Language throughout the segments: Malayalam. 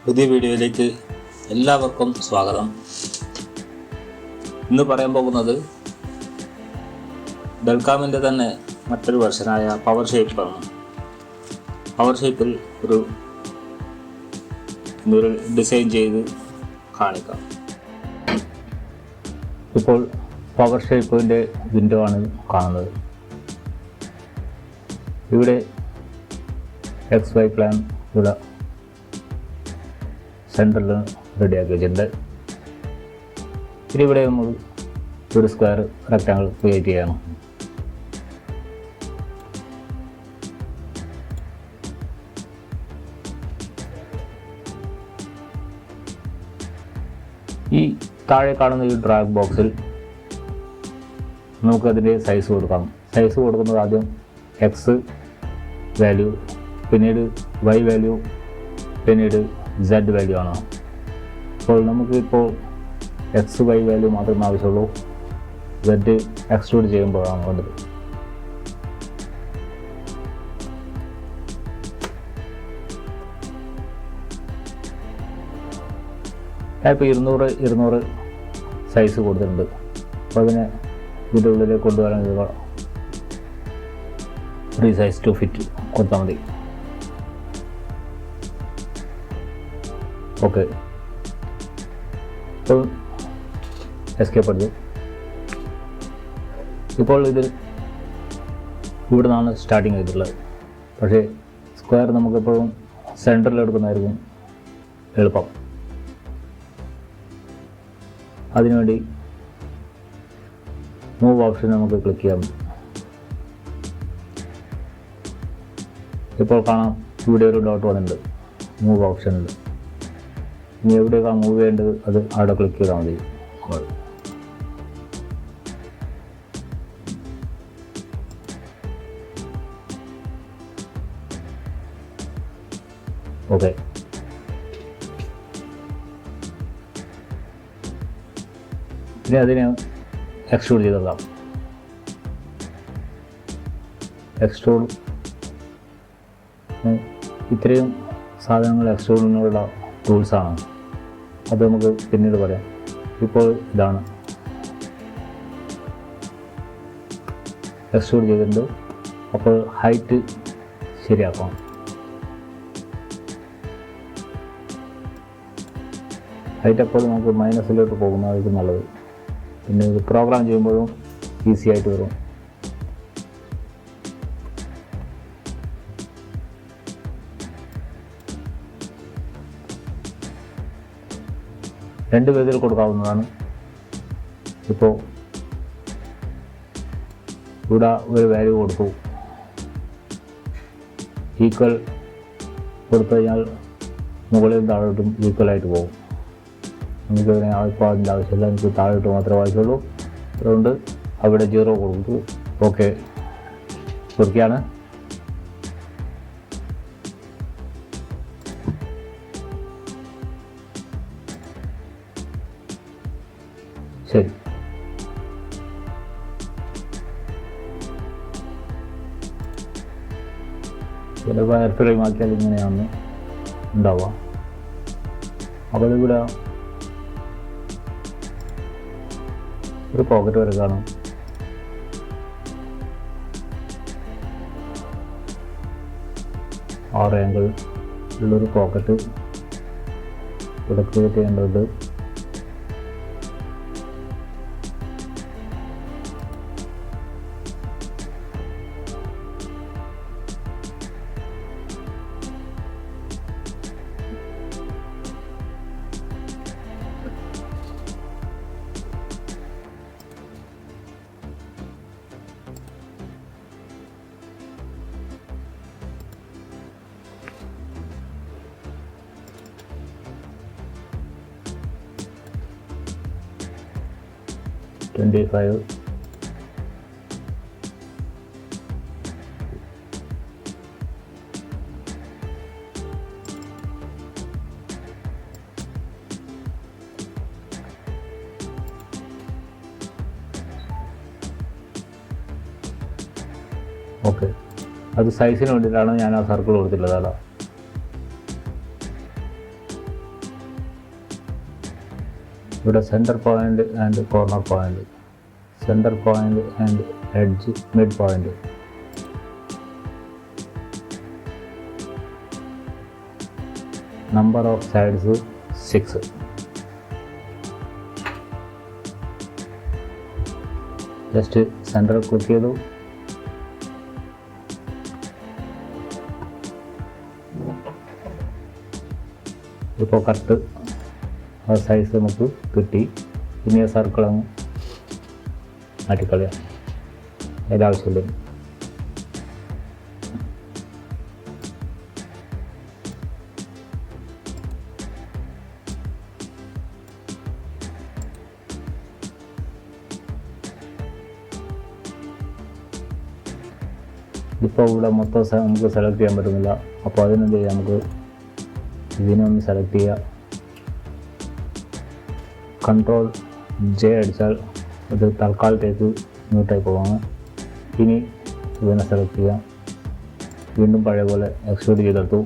പുതിയ വീഡിയോയിലേക്ക് എല്ലാവർക്കും സ്വാഗതം. ഇന്ന് പറയാൻ പോകുന്നത് ഡെൽകാമിൻ്റെ തന്നെ മറ്റൊരു വെർഷനായ പവർ ഷേപ്പാണ്. പവർ ഷേപ്പിൽ ഒരു ഡിസൈൻ ചെയ്ത് കാണിക്കാം. ഇപ്പോൾ പവർ ഷേപ്പിൻ്റെ വിൻഡോ ആണ് കാണുന്നത്. ഇവിടെ XY പ്ലാൻ ഇവിടെ സെൻറ്ററിൽ റെഡിയാക്കി വെച്ചിട്ടുണ്ട്. ഇനി ഇവിടെ നമ്മൾ ഒരു സ്ക്വയർ റെക്റ്റാങ്കിൾ ക്രിയേറ്റ് ചെയ്യണം. ഈ താഴെ കാണുന്ന ഈ ഡ്രാഗ് ബോക്സിൽ നമുക്കതിൻ്റെ സൈസ് കൊടുക്കാം. സൈസ് കൊടുക്കുന്നത് ആദ്യം എക്സ് വാല്യൂ, പിന്നീട് വൈ വാല്യൂ, പിന്നീട് Z വാല്യൂ ആണ്. അപ്പോൾ നമുക്കിപ്പോൾ എക്സ് വൈ വാല്യൂ മാത്രമേ ആവശ്യമുള്ളൂ. Z എക്സ്ട്രൂഡ് ചെയ്യുമ്പോഴാണ് വേണ്ടത്. ഞാനിപ്പോൾ 200 സൈസ് കൊടുത്തിട്ടുണ്ട്. അപ്പോൾ അതിനെ ഇതിൻ്റെ ഉള്ളിലേക്ക് കൊണ്ടുവരാൻ റീസൈസ് ടു ഫിറ്റ് കൊടുത്താൽ മതി. ഓക്കെ, ഇപ്പോൾ എസ്കേപ്പ് എടുത്തു. ഇപ്പോൾ ഇത് ഇവിടെ നിന്നാണ് സ്റ്റാർട്ടിങ് ചെയ്തിട്ടുള്ളത്. പക്ഷേ സ്ക്വയർ നമുക്കെപ്പോഴും സെൻറ്ററിൽ എടുക്കുന്നതായിരിക്കും എളുപ്പം. അതിനുവേണ്ടി മൂവ് ഓപ്ഷൻ നമുക്ക് ക്ലിക്ക് ചെയ്യാം. ഇപ്പോൾ കാണാം ഇവിടെ ഒരു ഡോട്ട് വന്നിട്ടുണ്ട് മൂവ് ഓപ്ഷനിൽ. ഇനി എവിടെയൊക്കെയാണ് മൂവ് ചെയ്യേണ്ടത് അത് അവിടെ ക്ലിക്ക് ചെയ്താൽ മതി. ഓക്കെ, ഇനി അതിനെ എക്സ്ട്രൂഡ് ചെയ്തെടുക്കാം. എക്സ്ട്രൂഡ് ഇത്രയും സാധനങ്ങൾ എക്സ്ട്രൂഡിനുള്ള ടൂൾസാണ്. അത് നമുക്ക് പിന്നീട് പറയാം. ഇപ്പോൾ ഇതാണ് എക്സ്ട്രൂഡ് ചെയ്തിട്ടുണ്ട്. അപ്പോൾ ഹൈറ്റ് ശരിയാക്കാം. ഹൈറ്റ് എപ്പോഴും നമുക്ക് മൈനസിലോട്ട് പോകുന്നതായിരിക്കും നല്ലത്. പിന്നെ ഇത് പ്രോഗ്രാം ചെയ്യുമ്പോഴും ഈസി ആയിട്ട് വരും. രണ്ട് വിധത്തിൽ കൊടുക്കാവുന്നതാണ്. ഇപ്പോൾ ഇവിടെ ഒരു വാല്യൂ കൊടുത്തു, ഈക്വൽ കൊടുത്തു കഴിഞ്ഞാൽ മുകളിൽ താഴോട്ടും ഈക്വലായിട്ട് പോകും. നമുക്കതിനെ ഇപ്പോൾ അതിൻ്റെ ആവശ്യമില്ല, എനിക്ക് താഴോട്ട് മാത്രമേ ആവശ്യമുള്ളൂ. അതുകൊണ്ട് അവിടെ 0 കൊടുത്തു. ഓക്കെ, തുറക്കിയാണ്. ശരി, ചില വയർ ഫ്രെയിം ആക്കിയാൽ ഇങ്ങനെയാണ് ഉണ്ടാവുക. അപ്പോൾ ഇവിടെ ഒരു പോക്കറ്റ് വരെ കാണും. ആറ് ആംഗിൾ ഉള്ളൊരു പോക്കറ്റ് ഇവിടെ ക്രിയേറ്റ് ചെയ്യേണ്ടതുണ്ട്. $25. ഓക്കെ, അത് സൈസിന് വേണ്ടിയിട്ടാണ് ഞാൻ ആ സർക്കിൾ കൊടുത്തിട്ടുള്ളത്. അതാ ഇവിടെ centre point and corner point, centre point and edge mid point. Number of sides 6. Just centre click ചെയ്തു. ഇപ്പോൾ കറക്റ്റ് ആ സൈസ് നമുക്ക് കിട്ടി. ഇനി ആ സർക്കിൾ അങ്ങ് മാറ്റിക്കളയാം, അതിൻ്റെ ആവശ്യമില്ല. ഇപ്പോൾ ഇവിടെ മൊത്തം നമുക്ക് സെലക്ട് ചെയ്യാൻ പറ്റുന്നില്ല. അപ്പോൾ അതിനെന്ത് ചെയ്യാം, നമുക്ക് ഇതിനൊന്ന് സെലക്ട് ചെയ്യുക. Ctrl+J അടിച്ചാൽ ഇത് തൽക്കാലത്തേക്ക് മ്യൂട്ടായി പോവാണ്. ഇനി ഇതിനെ സെലക്ട് ചെയ്യാം. വീണ്ടും പഴയ പോലെ എക്സ്ട്രൂഡ് ചെയ്തെടുത്തു.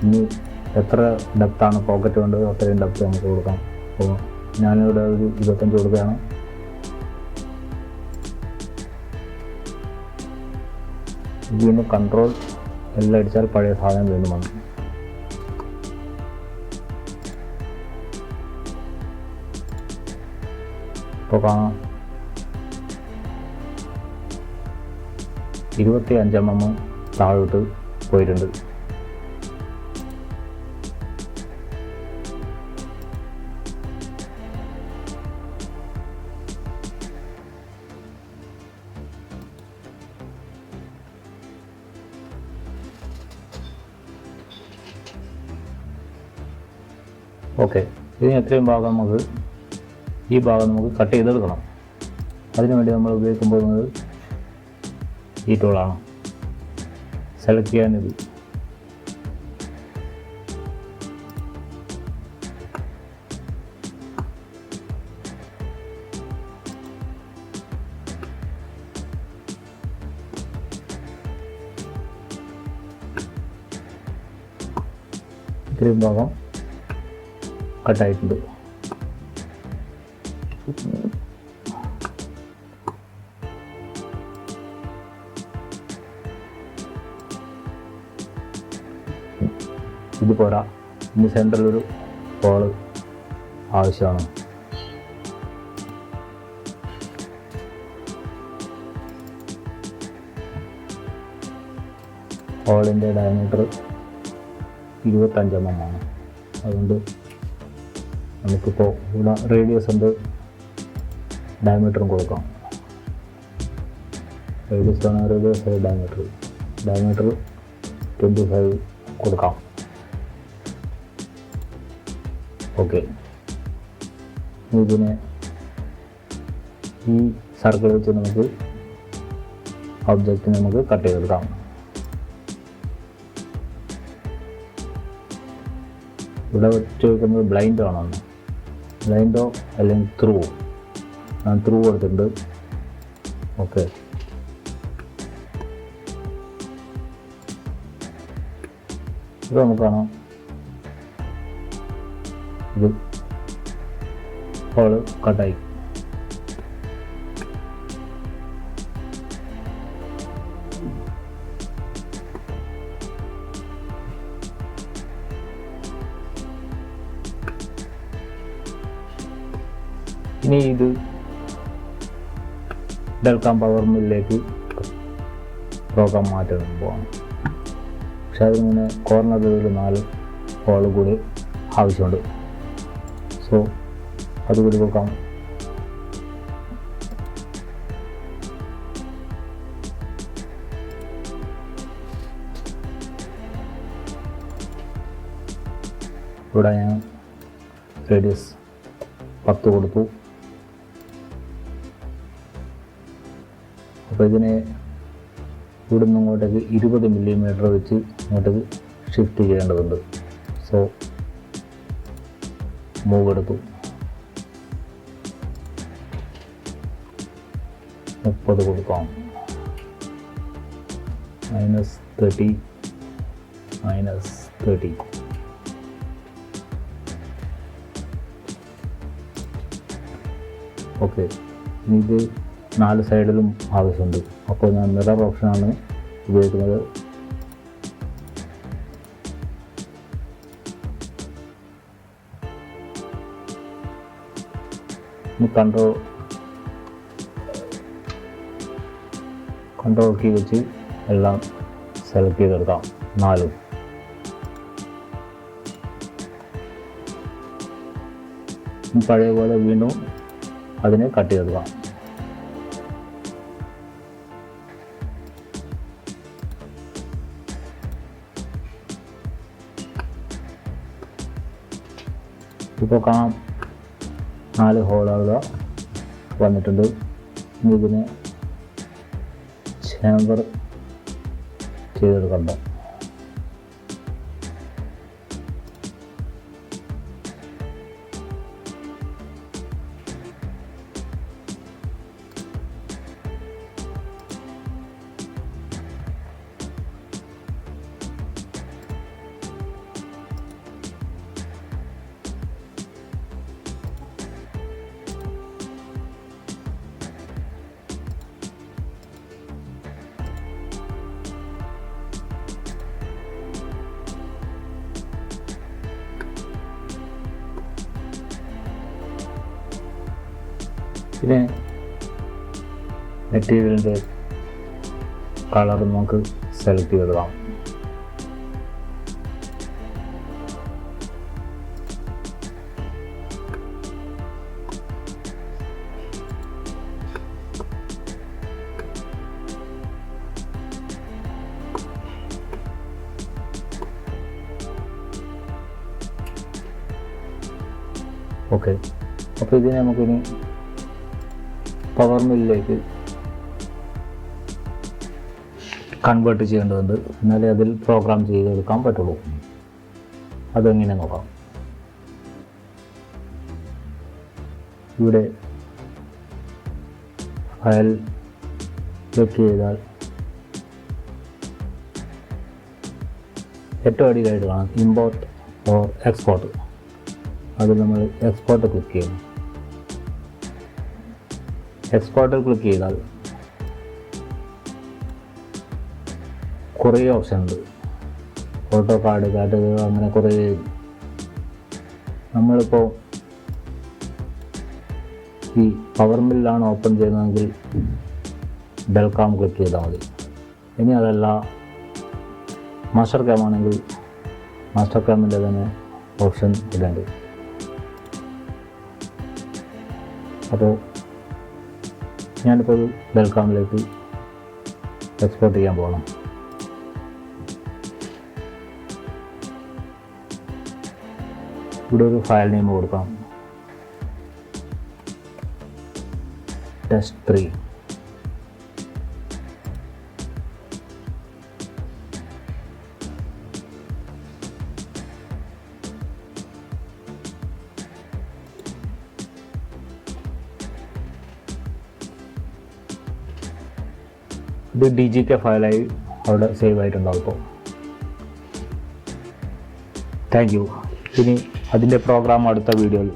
ഇനി എത്ര ഡെപ്താണ് പോക്കറ്റ് വേണ്ടത് അത്രയും ഡെപ്ത് നമുക്ക് കൊടുക്കാം. അപ്പോൾ ഞാനിവിടെ ഒരു 25 കൊടുക്കുകയാണ്. വീണ്ടും Ctrl എല്ലാം അടിച്ചാൽ പഴയ സാധനം വീണ്ടും വന്നു. ഇപ്പോൾ കാണാം 25 mm താഴോട്ട് പോയിട്ടുണ്ട്. ഓക്കെ, ഇതിന് എത്രയും ഭാഗം നമുക്ക് ഈ ഭാഗം നമുക്ക് കട്ട് ചെയ്തെടുക്കണം. അതിനുവേണ്ടി നമ്മൾ ഉപയോഗിക്കാൻ പോകുന്നത് ഈ ടൂളാണ്. സെലക്ട് ചെയ്യാനിത് ഇത്രയും ഭാഗം കട്ടായിട്ടുണ്ട്. ഇത് പോരാ, ഇനി സെൻറ്ററിലൊരു ഹോള് ആവശ്യമാണ്. ഹോളിൻ്റെ ഡയമീറ്റർ 25 mm ആണ്. അതുകൊണ്ട് നമുക്കിപ്പോൾ ഇവിടെ റേഡിയസ് ഉണ്ട്, ഡയമീറ്ററും കൊടുക്കാം. റേഡിയസ് ആണ് റേഡിയസ്, ഡയമീറ്റർ 25 കൊടുക്കാം. ഓക്കെ, ഇതിനെ ഈ സർക്കിൾ വെച്ച് നമുക്ക് ഒബ്ജക്റ്റ് നമുക്ക് കട്ട് ചെയ്തെടുക്കാം. ഇവിടെ ചോദിക്കുന്നത് ബ്ലൈൻഡ് ആണോ, ബ്ലൈൻഡോ അല്ലെങ്കിൽ ത്രൂ. ഞാൻ ത്രൂ കൊടുത്തിട്ടുണ്ട്. ഓക്കെ, ഇത് നമുക്ക് കാണാം. ഇത് ഹോള് കട്ടായി. ഇനി ഇത് ഡെൽകാം പവർ മില്ലിലേക്ക് പ്രോഗ്രാം മാറ്റാൻ പോവാണ്. പക്ഷെ അതിങ്ങനെ കോർണറിൽ 4 ഹോൾ കൂടി ആവശ്യമുണ്ട്. സോ അതുകൂടി കൊടുക്കാം. ഇവിടെ ഞാൻ റേഡിയസ് 10 കൊടുത്തു. അപ്പോൾ ഇതിനെ ഇവിടുന്ന് ഇങ്ങോട്ടേക്ക് 20 mm വെച്ച് ഇങ്ങോട്ടേക്ക് ഷിഫ്റ്റ് ചെയ്യേണ്ടതുണ്ട്. സോ മൂവ് എടുത്തു. 30 കൊടുക്കാം. -30 -30. ഓക്കെ, ഇത് 4 സൈഡിലും ആവശ്യമുണ്ട്. അപ്പോൾ ഞാൻ മിറർ ഓപ്ഷനാണ് ഉപയോഗിക്കുന്നത്. കൺട്രോൾ കീ വെച്ച് എല്ലാം സെലക്ട് ചെയ്തെടുക്കാം. 4 പഴയ പോലെ വീണ്ടും അതിനെ കട്ട് ചെയ്തെടുക്കാം. ഇപ്പോൾ കാണാം 4 ഹോളുകൾ വന്നിട്ടുണ്ട്. ഇതിനെ ചേമ്പർ ചെയ്തെടുക്കണ്ട. പിന്നെ മെറ്റീരിയലിൻ്റെ കളർ നമുക്ക് സെലക്ട് ചെയ്തെടുക്കാം. ഓക്കെ, അപ്പോൾ ഇതിനെ നമുക്കിനി പവർ മില്ലിലേക്ക് കൺവേർട്ട് ചെയ്യേണ്ടതുണ്ട്. എന്നാലേ അതിൽ പ്രോഗ്രാം ചെയ്തെടുക്കാൻ പറ്റുള്ളൂ. അതെങ്ങനെ നോക്കാം. ഇവിടെ ഫയൽ ക്ലിക്ക് ചെയ്താൽ ഏറ്റവും അടിയിലായിട്ട് കാണാം ഇമ്പോർട്ട് ഓർ എക്സ്പോർട്ട്. അതിൽ നമ്മൾ എക്സ്പോർട്ട് ക്ലിക്ക് ചെയ്യും. എക്സ്പോർട്ടിൽ ക്ലിക്ക് ചെയ്താൽ കുറേ ഓപ്ഷൻ ഉണ്ട്. ഫോട്ടോ കാർഡ്, കാറ്റഗറി, അങ്ങനെ കുറേ. നമ്മളിപ്പോൾ ഈ പവർ മില്ലാണ് ഓപ്പൺ ചെയ്യുന്നതെങ്കിൽ ഡെൽകാം ക്ലിക്ക് ചെയ്താൽ മതി. ഇനി അതല്ല മാസ്റ്റർ ക്യാം ആണെങ്കിൽ മാസ്റ്റർ ക്യാമിൻ്റെ തന്നെ ഓപ്ഷൻ ഇടുന്നുണ്ട്. അപ്പോൾ ഞാനിപ്പോൾ ഡെൽകാമിലേക്ക് എക്സ്പോർട്ട് ചെയ്യാൻ പോകണം. ഇവിടെ ഒരു ഫയൽ നെയിം കൊടുക്കാം, ടെസ്റ്റ് 3. ഇത് DGK ഫയലായി അവിടെ സേവ് ആയിട്ടുണ്ടാവും. ഇപ്പോൾ താങ്ക് യു. ഇനി അതിൻ്റെ പ്രോഗ്രാം അടുത്ത വീഡിയോയിൽ